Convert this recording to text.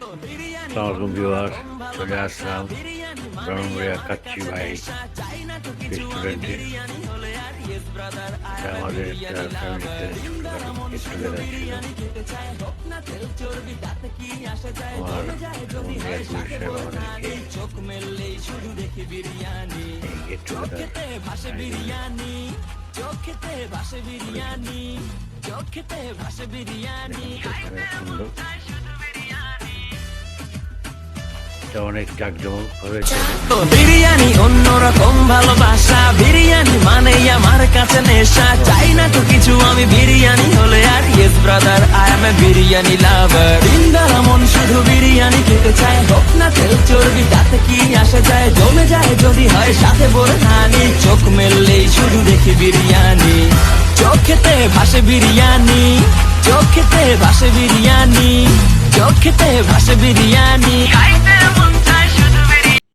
সালামালাইকুম ভিউয়ার, চলে আসলাম ব্রাহ্মণবাড়িয়া কাচ্চি ভাই রেস্টুরেন্টে। এটা আমাদের একটা ফ্যামিলিতে গেট টুগেদার ছিল। আমার ব্রাহ্মণবাড়িয়া পুলিশ সাহেব আমাদেরকে এই গেট টুগেদার সুন্দর, এটা অনেক জাঁকজমক ভাবে চলে। বিরিয়ানি অন্যরকম ভালোবাসা, বিরিয়ানি মানে আমার কাছে নেশা। চাই না তো কিছু আমি বিরিয়ানি হলে আর, yes brother I M A biryani লাভার। দিনদারা মন শুধু বিরিয়ানি খেতে চায়, হোক না তেল চর্বি তাতে কি আসে যায়। জমে যায় যদি হয় সাথে বলে নানি, চোখ মেললেই শুধু দেখি বিরিয়ানি। চোখেতে ভাসে বিরিয়ানি, চোখেতে ভাসে বিরিয়ানি, চোখেতে ভাসে বিরিয়ানি।